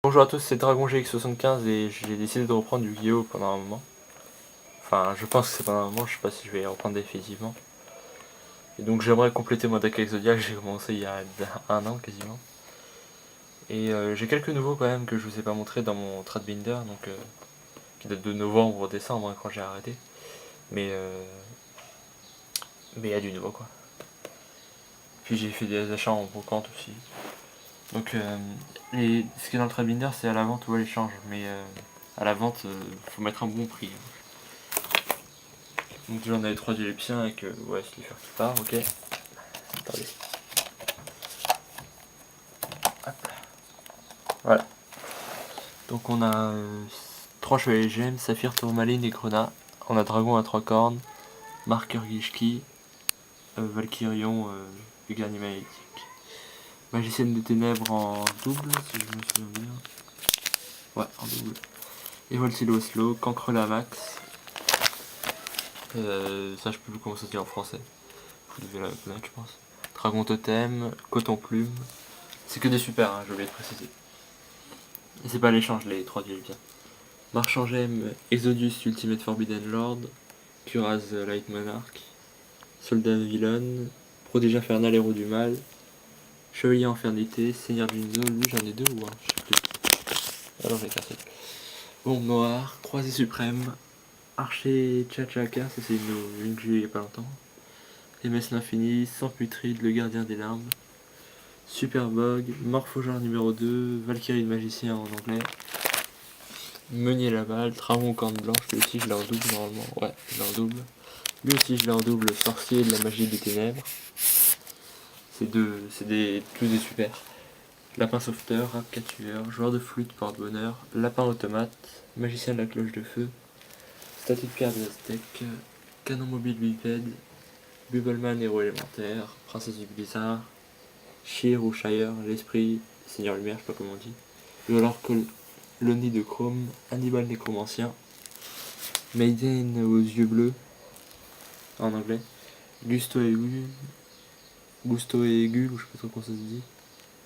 Bonjour à tous, c'est Dragon GX75 et j'ai décidé de reprendre Yu-Gi-Oh pendant un moment. Enfin, je pense que c'est pendant un moment, je sais pas si je vais y reprendre définitivement. Et donc j'aimerais compléter mon deck Exodia que j'ai commencé il y a un an quasiment. Et j'ai quelques nouveaux quand même que je vous ai pas montré dans mon Tradbinder, donc qui date de novembre ou décembre hein, quand j'ai arrêté. Mais il y a du nouveau quoi. Puis j'ai fait des achats en brocante aussi. Donc ce qui est dans le Tradbinder c'est à la vente ou à l'échange, mais à la vente faut mettre un bon prix. Donc j'en avais 3 Égyptiens avec ouais, Slifer qui part, ok. Attendez. Hop. Voilà. Donc on a 3 chevaliers gemmes, Saphir, Tourmaline et Grenat. On a Dragon à 3 cornes, Marqueur Gishki, Valkyrion, Garni magnétique. Magicienne des ténèbres en double, si je me souviens bien. Ouais, en double. Et Voltilo Oslo, Cancre la Max. Ça je peux plus comment ça se dit en français. Vous devez la connaître je pense. Dragon Totem, Coton Plume. C'est que des super, hein, j'ai oublié de préciser. Et c'est pas l'échange, les 3 Égyptiens. Marchand Gemme, Exodus Ultimate Forbidden Lord, Kuraz Light Monarch, Soldat Villain, Prodige Infernal Héros du Mal, Chevalier Infernité, Seigneur Junzo, lui j'en ai 2 ou un, je sais plus. Alors j'ai écarté. Bombe Noire, Croisé Suprême, Archer Tchatchaka, ça c'est une que j'ai eu il y a pas longtemps. MS l'Infini, Sans Putride, Le Gardien des Larmes, Superbog, Morphogore numéro 2, Valkyrie le Magicien en anglais, Meunier la balle, Dragon corne blanche, lui aussi je l'ai en double normalement, ouais, je l'ai en double. Lui aussi je l'ai en double, Sorcier de la magie des ténèbres. C'est tous des super. Lapin sauveteur, Rapcatueur, Joueur de flûte porte-bonheur, Lapin automate, Magicien de la cloche de feu, Statue de pierre des Aztèques, Canon mobile bipède, Bubbleman héros élémentaire, Princesse du blizzard, Sheer ou Shire, l'esprit, Seigneur lumière, je sais pas comment on dit, Violeur Colonie de Chrome, Hannibal nécromancien, Maiden aux yeux bleus, en anglais, Gusto et Gul, Gusto et Gul, ou je sais pas trop comment ça se dit,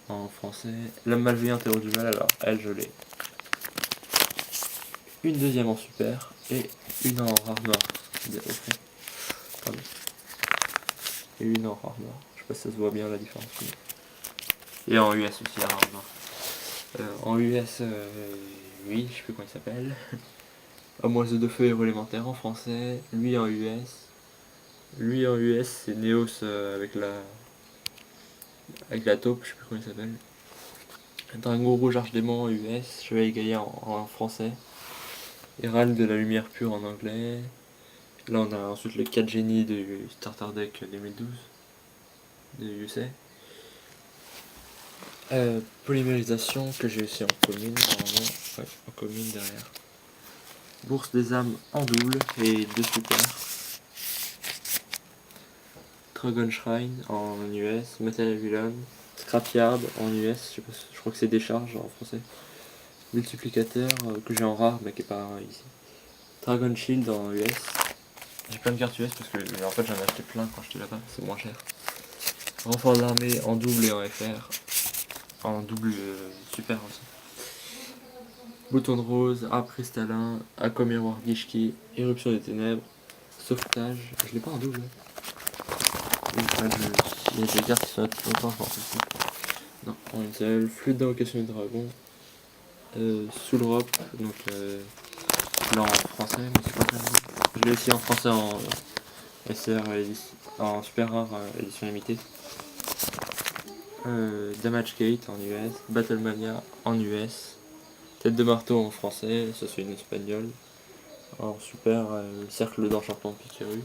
en français, L'homme malveillant héros du mal, alors elle je l'ai. Une deuxième en super, et une en rare noir, au fond. Attendez. Et une en rare noir, je sais pas si ça se voit bien la différence. Et en US aussi, la rare noir. En US, oui, je sais plus comment il s'appelle. Homme oiseau de feu héros élémentaire en français, lui en US. Lui en US c'est Neos avec la taupe, je sais plus comment il s'appelle. Dragon rouge arche-démon en US, Chevalier Gaïa en français. Hérald de la lumière pure en anglais. Là on a ensuite le 4 génies du Starter Deck 2012 de USA. Polymérisation que j'ai aussi en commune normalement. Ouais, en commune derrière. Bourse des âmes en double et 2 super. Dragon Shrine en US, Material Villain, Scrapyard en US, je crois que c'est Décharge en français. Multiplicateur que j'ai en rare mais qui est pas ici. Dragon Shield en US. J'ai plein de cartes US parce que en fait j'en ai acheté plein quand j'étais là-bas, c'est moins cher. Renfort de l'armée en double et en FR. En double super aussi. Bouton de rose, arbre cristallin, aqua miroir Gishki, éruption des ténèbres, sauvetage. Je l'ai pas en double. Il y a des cartes qui sont là depuis longtemps, je m'en rappelle plus. Non, en une seule. Flûte d'invocation du dragon. Soul Rope, donc là en français, mais c'est pas très bien. Je l'ai aussi en français en SR, en super rare édition limitée. Damage Gate en US, Battlemania en US, Tête de marteau en français, ça c'est une espagnole. En super, Cercle d'enchantement Piqueru.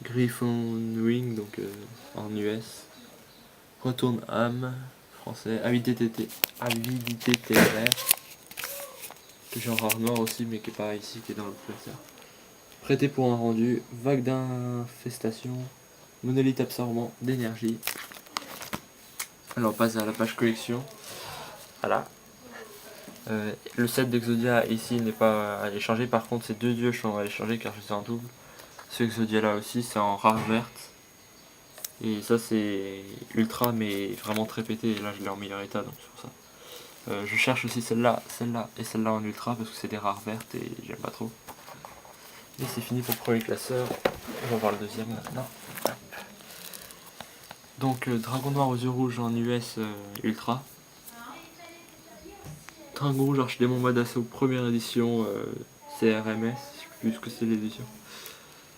Griffon Wing, donc en US. Retourne âme, français. Avidité téméraire. Que j'ai en rare noir aussi, mais qui est pas ici, qui est dans le classeur. Prêté pour un rendu. Vague d'infestation. Monolithe absorbant d'énergie. Alors on passe à la page collection. Voilà. Le set d'Exodia ici n'est pas à échanger, par contre ces deux dieux sont à échanger car je suis en double. Ce Exodia là aussi c'est en rare verte. Et ça c'est ultra mais vraiment très pété, et là je l'ai en meilleur état donc c'est pour ça. Je cherche aussi celle-là, celle-là et celle-là en ultra parce que c'est des rares vertes et j'aime pas trop. Et c'est fini pour le premier classeur. On va voir le deuxième maintenant. Donc Dragon Noir aux yeux rouges en US ultra. Dragon Rouge Archidémon Mode Assaut première édition CRMS. Je sais plus ce que c'est l'édition.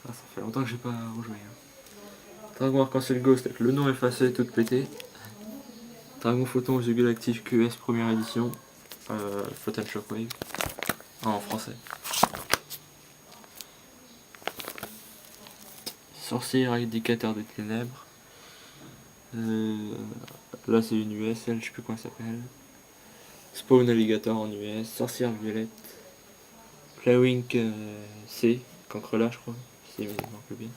Ah, ça fait longtemps que j'ai pas rejoué. Dragon Arc-en-Ciel Ghost avec le nom effacé tout pété. Dragon Photon aux yeux galactiques QS première édition. Photon Shockwave. En français. Sorcier indicateur des ténèbres. Là c'est une US, elle, je sais plus comment elle s'appelle. Spawn Alligator en US. Sorcière violette. Plawink C. Cancrela je crois. Si je me rappelle bien.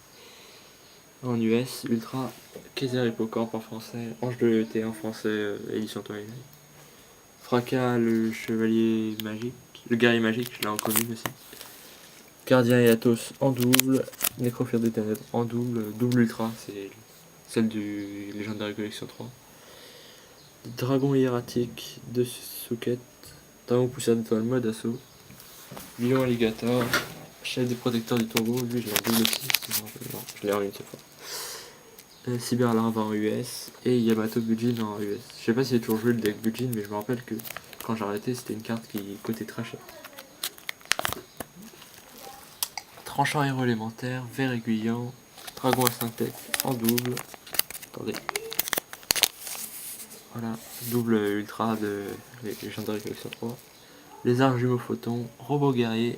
En US, Ultra, Kaiser Hippocampe en français, Ange de l'ET en français, édition Twilight. Fracas, le chevalier magique, le guerrier magique, je l'ai en commune aussi. Gardien et Athos en double, Nécrophère des Ténèbres en double, double Ultra, c'est celle du Legendary Collection 3. Dragon hiératique de Souquette, Dragon poussière d'étoile mode assaut, Lion alligator, chef des protecteurs du tombeau, lui je l'ai en double aussi, non, je l'ai en une seule fois. Cyberlarve en US et Yamato Bujin en US. Je sais pas si j'ai toujours joué le deck Bujin, mais je me rappelle que quand j'ai arrêté, c'était une carte qui coûtait très cher. Tranchant héros élémentaire, vert aiguillant, dragon à 5 têtes en double. Attendez. Voilà, double ultra de Legendary Collection 3. Lézard jumeau photon, robot guerrier,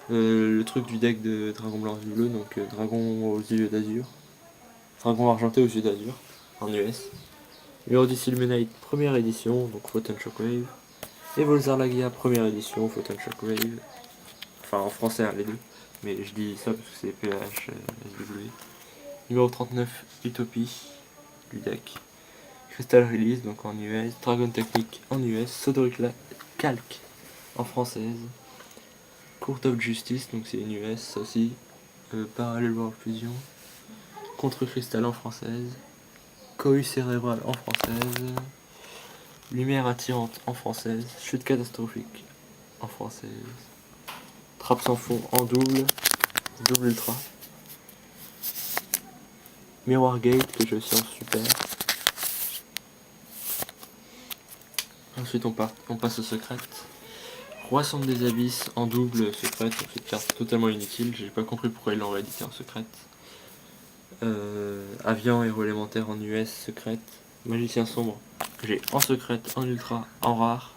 le truc du deck de dragon blanc et bleu, donc dragon aux yeux d'azur. Dragon argenté aux yeux d'azur, en US. Eurydice Illuminate première édition, donc Photon Shockwave. Et Volzar Lagia première édition, Photon Shockwave. Enfin en français hein, les deux, mais je dis ça parce que c'est PH SW. Numéro 39, Utopie du deck. Crystal Release donc en US. Dragon Technique en US. Sodoric Calc en française. Court of Justice, donc c'est une US ça aussi. Parallel World Fusion. Contre Cristal en française. Cohue cérébrale en française. Lumière attirante en française. Chute catastrophique en française. Trappe sans fond en double. Double ultra. Miroir Gate que je suis en super. Ensuite on passe aux secrètes. Roi Sombre des Abysses en double secrète. Donc c'est une carte totalement inutile. J'ai pas compris pourquoi ils l'ont réédité en secrète. Avian héros élémentaire en US secrète. Magicien sombre que j'ai en secrète, en ultra, en rare.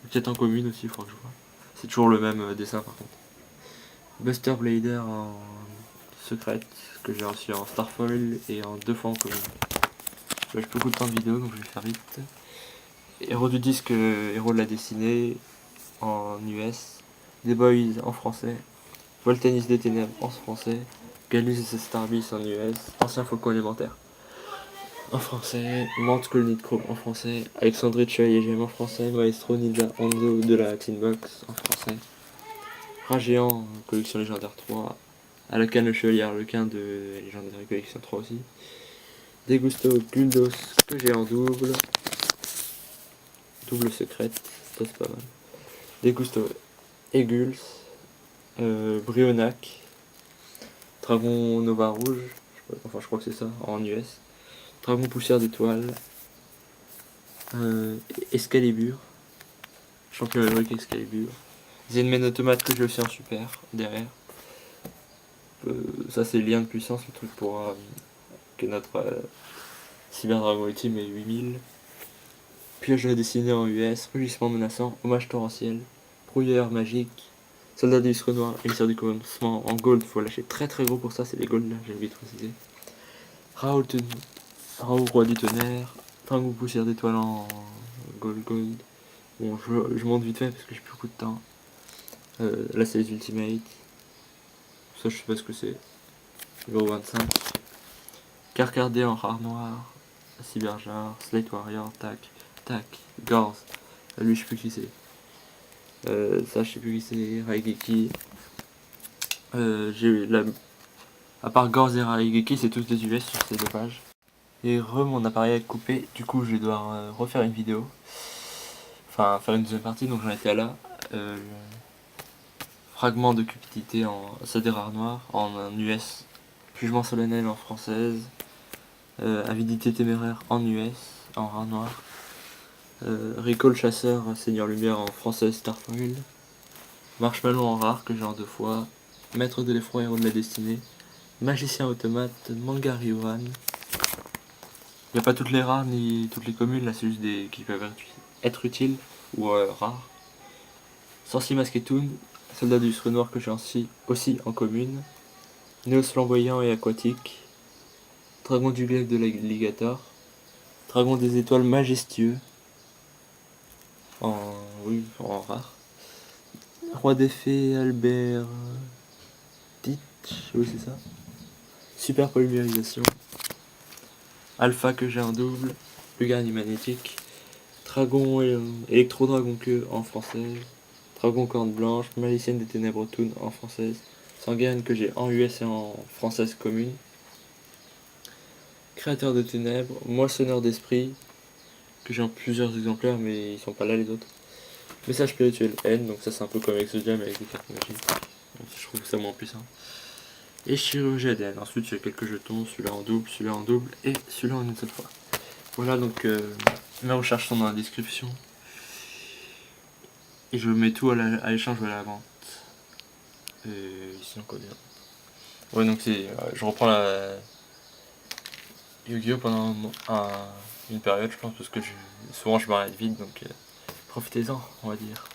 Peut-être en commune aussi, il faudra que je vois. C'est toujours le même dessin par contre. Buster Blader en secrète que j'ai reçu en Starfoil et en 2 fois en commune. J'ai beaucoup de temps de vidéo donc je vais faire vite. Héros du disque, héros de la dessinée en US. The Boys en français. Voltanis des ténèbres en français. Galus et ses Starbeast en US. Ancien faucon élémentaire en français. Mante Colony de Chrome en français. Alexandrie de Chevalier Gemme en français. Maestro Ninja Ando de la Tinbox en français. Rat géant collection légendaire 3. À la canne le chevalier Harlequin de légendaire collection 3 aussi. Degusto Guldos que j'ai en double. Double secrète, ça c'est pas mal. Degusto Eguls. Brionac. Dragon Nova Rouge. Enfin je crois que c'est ça en US. Dragon poussière d'étoile. Excalibur. Champion héroïque Excalibur. Zenmen automate que j'ai aussi en super derrière. Ça c'est lien de puissance, le truc pour que notre Cyber Dragon Ultime est 8000. Pioche de la dessinée en US, rugissement menaçant, hommage torrentiel, brouilleur magique, soldat du disque noir, émissaire du commencement en gold, faut lâcher très très gros pour ça, c'est les gold là, j'ai oublié de préciser. Raoul roi du tonnerre, Dragon poussière d'étoile en gold. Bon, je monte vite fait parce que j'ai plus beaucoup de temps. Là c'est les Ultimates. Ça je sais pas ce que c'est. Numéro 25. Carcardé en rare noir. Cyberjar, Slate Warrior, Tac, Gorz. Lui je sais plus qui c'est. Ça je sais plus qui c'est. Raigeki. J'ai la... À part Gorz et Raigeki, c'est tous des US sur ces 2 pages. Et mon appareil est coupé, du coup je vais devoir refaire une vidéo. enfin faire une deuxième partie, donc j'en étais là. Fragment de cupidité en C'est des rares noirs en US, Jugement solennel en française, Avidité téméraire en US, en rare noir, Recall chasseur, Seigneur Lumière en française, Starfoil, Marshmallow en rare que j'ai en 2 fois, Maître de l'effroi, héros de la destinée, Magicien automate, Manga Ryuhan. Il n'y a pas toutes les rares ni toutes les communes, là c'est juste des qui peuvent être utiles ou rares. Sorcier masqué Toon, Soldat du Lustre Noir que j'ai aussi en commune, Néos flamboyant et aquatique, Dragon du glaive de l'alligator, Dragon des étoiles majestueux, en, oui, en rare, Roi des fées Albert Ditch, oui c'est ça, Super polymérisation, Alpha que j'ai en double, Lugarni magnétique, Dragon Électro-Dragon queue en français, Dragon corne blanche, Malicienne des ténèbres Toon en française, Sanguine que j'ai en US et en française commune, Créateur de ténèbres, Moissonneur d'esprit, que j'ai en plusieurs exemplaires mais ils sont pas là les autres. Message spirituel N, donc ça c'est un peu comme Exodium avec des cartes magiques. Donc je trouve que c'est moins puissant. Et Chirurgie ADN. Ensuite j'ai quelques jetons, celui-là en double et celui-là en une seule fois. Voilà donc mes recherches sont dans la description. Et je mets tout à l'échange ou à la vente. Et sinon quoi dire. Ouais donc je reprends la Yu-Gi-Oh pendant une période je pense parce que souvent je m'arrête vite donc profitez-en on va dire.